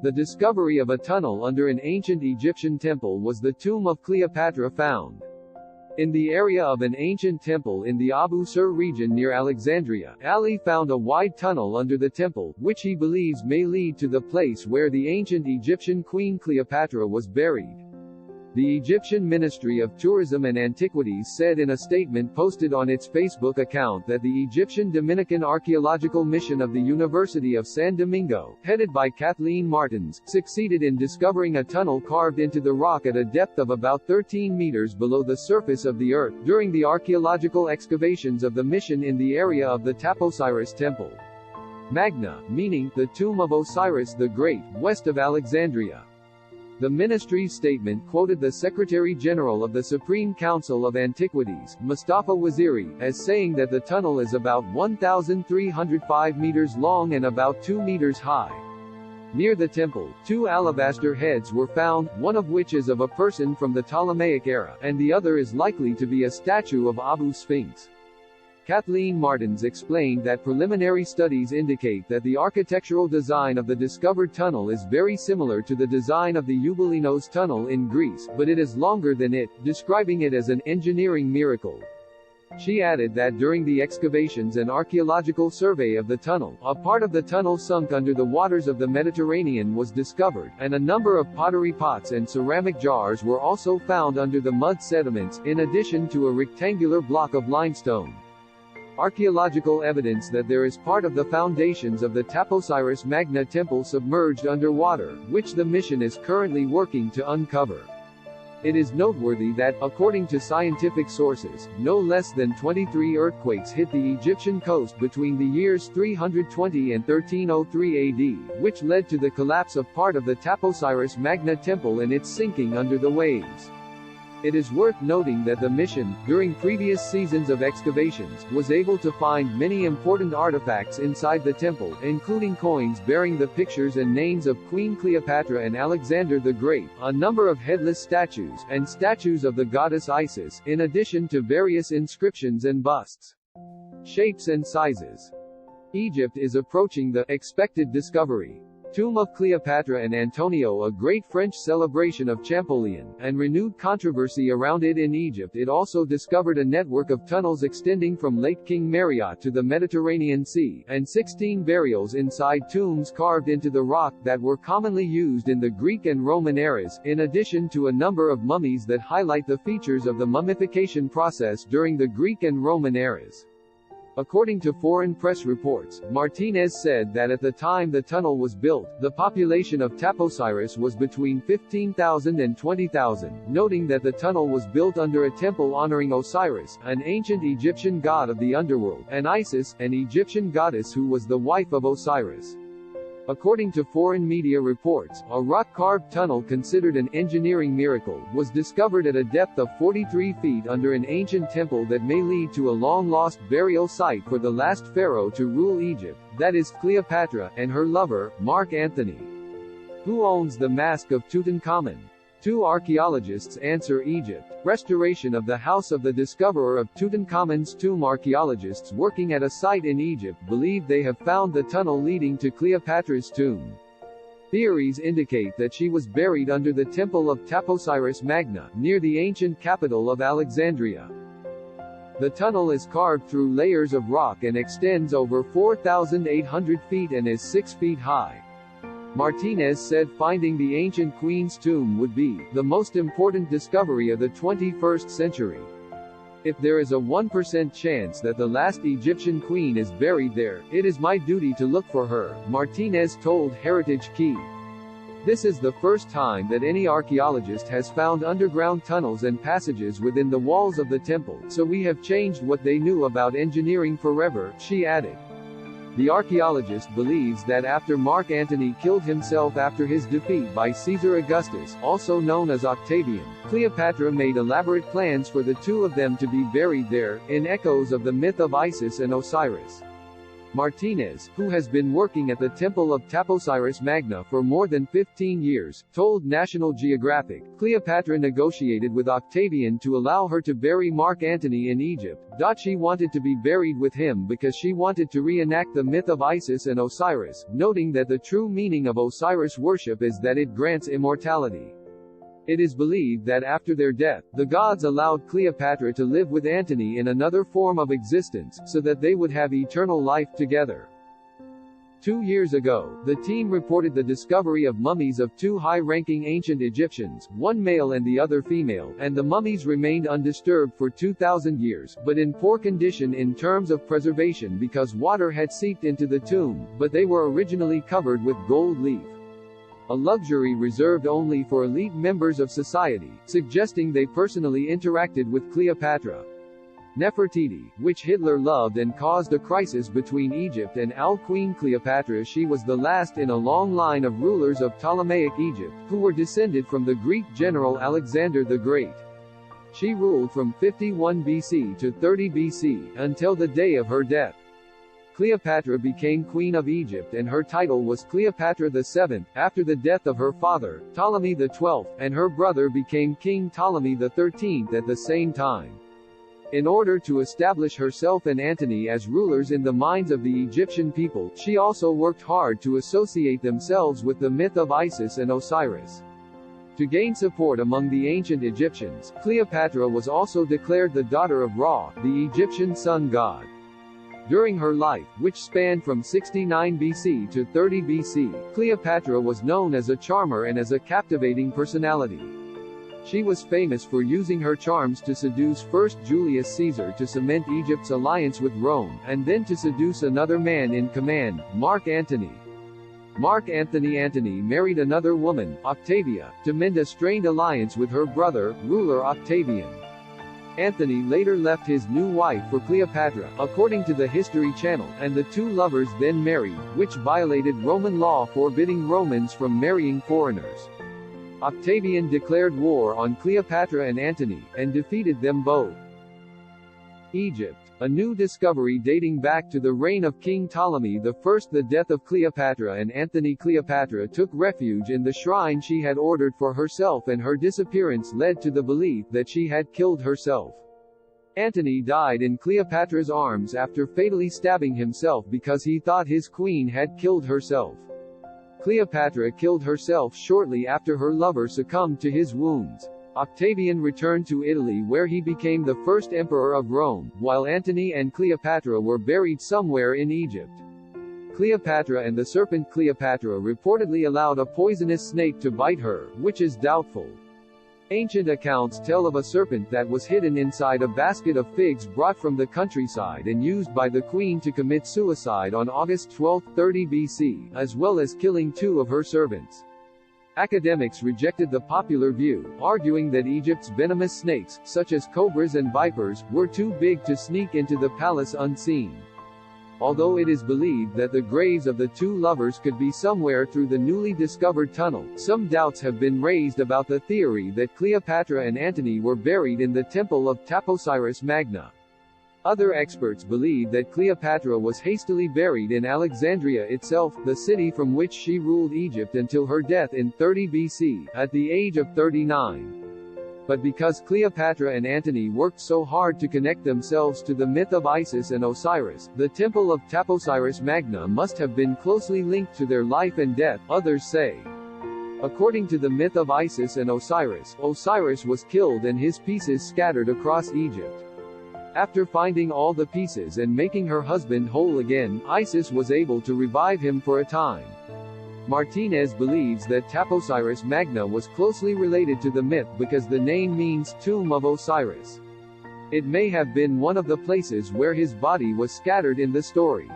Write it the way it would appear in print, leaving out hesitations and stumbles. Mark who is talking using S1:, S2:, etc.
S1: The discovery of a tunnel under an ancient Egyptian temple was the tomb of Cleopatra found in the area of an ancient temple in the Abu Sur region near Alexandria. Ali found a wide tunnel under the temple, which he believes may lead to the place where the ancient Egyptian Queen Cleopatra was buried. The Egyptian Ministry of Tourism and Antiquities said in a statement posted on its Facebook account that the Egyptian Dominican Archaeological Mission of the University of San Domingo, headed by Kathleen Martins, succeeded in discovering a tunnel carved into the rock at a depth of about 13 meters below the surface of the earth, during the archaeological excavations of the mission in the area of the Taposiris Temple. Magna, meaning, the tomb of Osiris the Great, west of Alexandria. The ministry's statement quoted the Secretary-General of the Supreme Council of Antiquities, Mustafa Waziri, as saying that the tunnel is about 1,305 meters long and about 2 meters high. Near the temple, 2 alabaster heads were found, one of which is of a person from the Ptolemaic era, and the other is likely to be a statue of Abu Sphinx. Kathleen Martins explained that preliminary studies indicate that the architectural design of the discovered tunnel is very similar to the design of the Eubalinos Tunnel in Greece, but it is longer than it, describing it as an engineering miracle. She added that during the excavations and archaeological survey of the tunnel, a part of the tunnel sunk under the waters of the Mediterranean was discovered, and a number of pottery pots and ceramic jars were also found under the mud sediments, in addition to a rectangular block of limestone. Archaeological evidence that there is part of the foundations of the Taposiris Magna temple submerged underwater, which the mission is currently working to uncover. It is noteworthy that, according to scientific sources, no less than 23 earthquakes hit the Egyptian coast between the years 320 and 1303 AD, which led to the collapse of part of the Taposiris Magna temple and its sinking under the waves. It is worth noting that the mission, during previous seasons of excavations, was able to find many important artifacts inside the temple, including coins bearing the pictures and names of Queen Cleopatra and Alexander the Great, a number of headless statues, and statues of the goddess Isis, in addition to various inscriptions and busts. Shapes and sizes. Egypt is approaching the expected discovery. Tomb of Cleopatra and Antonio, a great French celebration of Champollion, and renewed controversy around it in Egypt. It also discovered a network of tunnels extending from Lake King Mariot to the Mediterranean Sea, and 16 burials inside tombs carved into the rock that were commonly used in the Greek and Roman eras, in addition to a number of mummies that highlight the features of the mummification process during the Greek and Roman eras. According to foreign press reports, Martinez said that at the time the tunnel was built, the population of Taposiris was between 15,000 and 20,000, noting that the tunnel was built under a temple honoring Osiris, an ancient Egyptian god of the underworld, and Isis, an Egyptian goddess who was the wife of Osiris. According to foreign media reports, a rock-carved tunnel considered an engineering miracle was discovered at a depth of 43 feet under an ancient temple that may lead to a long-lost burial site for the last pharaoh to rule Egypt, that is, Cleopatra, and her lover, Mark Antony. Who owns the Mask of Tutankhamun? 2 archaeologists answer Egypt. Restoration of the house of the discoverer of Tutankhamun's tomb. Archaeologists working at a site in Egypt believe they have found the tunnel leading to Cleopatra's tomb. Theories indicate that she was buried under the temple of Taposiris Magna, near the ancient capital of Alexandria. The tunnel is carved through layers of rock and extends over 4,800 feet and is 6 feet high. Martinez said finding the ancient queen's tomb would be the most important discovery of the 21st century. If there is a 1% chance that the last Egyptian queen is buried there, it is my duty to look for her, Martinez told Heritage Key. This is the first time that any archaeologist has found underground tunnels and passages within the walls of the temple, so we have changed what they knew about engineering forever, she added. The archaeologist believes that after Mark Antony killed himself after his defeat by Caesar Augustus, also known as Octavian, Cleopatra made elaborate plans for the 2 of them to be buried there, in echoes of the myth of Isis and Osiris. Martinez, who has been working at the Temple of Taposiris Magna for more than 15 years, told National Geographic, Cleopatra negotiated with Octavian to allow her to bury Mark Antony in Egypt. She wanted to be buried with him because she wanted to reenact the myth of Isis and Osiris, noting that the true meaning of Osiris worship is that it grants immortality. It is believed that after their death, the gods allowed Cleopatra to live with Antony in another form of existence, so that they would have eternal life together. 2 years ago, the team reported the discovery of mummies of 2 high-ranking ancient Egyptians, one male and the other female, and the mummies remained undisturbed for 2,000 years, but in poor condition in terms of preservation because water had seeped into the tomb, but they were originally covered with gold leaf. A luxury reserved only for elite members of society, suggesting they personally interacted with Cleopatra. Nefertiti, which Hitler loved and caused a crisis between Egypt and Queen Cleopatra. She was the last in a long line of rulers of Ptolemaic Egypt, who were descended from the Greek general Alexander the Great. She ruled from 51 BC to 30 BC, until the day of her death. Cleopatra became Queen of Egypt and her title was Cleopatra VII, after the death of her father, Ptolemy XII, and her brother became King Ptolemy XIII at the same time. In order to establish herself and Antony as rulers in the minds of the Egyptian people, she also worked hard to associate themselves with the myth of Isis and Osiris. To gain support among the ancient Egyptians, Cleopatra was also declared the daughter of Ra, the Egyptian sun god. During her life, which spanned from 69 BC to 30 BC, Cleopatra was known as a charmer and as a captivating personality. She was famous for using her charms to seduce first Julius Caesar to cement Egypt's alliance with Rome, and then to seduce another man in command, Mark Antony. Mark Antony married another woman, Octavia, to mend a strained alliance with her brother, ruler Octavian. Antony later left his new wife for Cleopatra, according to the History Channel, and the two lovers then married, which violated Roman law forbidding Romans from marrying foreigners. Octavian declared war on Cleopatra and Antony, and defeated them both. Egypt. A new discovery dating back to the reign of King Ptolemy I. The death of Cleopatra and Antony. Cleopatra took refuge in the shrine she had ordered for herself, and her disappearance led to the belief that she had killed herself. Antony died in Cleopatra's arms after fatally stabbing himself because he thought his queen had killed herself. Cleopatra killed herself shortly after her lover succumbed to his wounds. Octavian returned to Italy where he became the first emperor of Rome, while Antony and Cleopatra were buried somewhere in Egypt. Cleopatra and the serpent. Cleopatra reportedly allowed a poisonous snake to bite her, which is doubtful. Ancient accounts tell of a serpent that was hidden inside a basket of figs brought from the countryside and used by the queen to commit suicide on August 12, 30 BC, as well as killing 2 of her servants. Academics rejected the popular view, arguing that Egypt's venomous snakes, such as cobras and vipers, were too big to sneak into the palace unseen. Although it is believed that the graves of the 2 lovers could be somewhere through the newly discovered tunnel, some doubts have been raised about the theory that Cleopatra and Antony were buried in the Temple of Taposiris Magna. Other experts believe that Cleopatra was hastily buried in Alexandria itself, the city from which she ruled Egypt until her death in 30 BC, at the age of 39. But because Cleopatra and Antony worked so hard to connect themselves to the myth of Isis and Osiris, the Temple of Taposiris Magna must have been closely linked to their life and death, others say. According to the myth of Isis and Osiris, Osiris was killed and his pieces scattered across Egypt. After finding all the pieces and making her husband whole again, Isis was able to revive him for a time. Martinez believes that Taposiris Magna was closely related to the myth because the name means Tomb of Osiris. It may have been one of the places where his body was scattered in the story.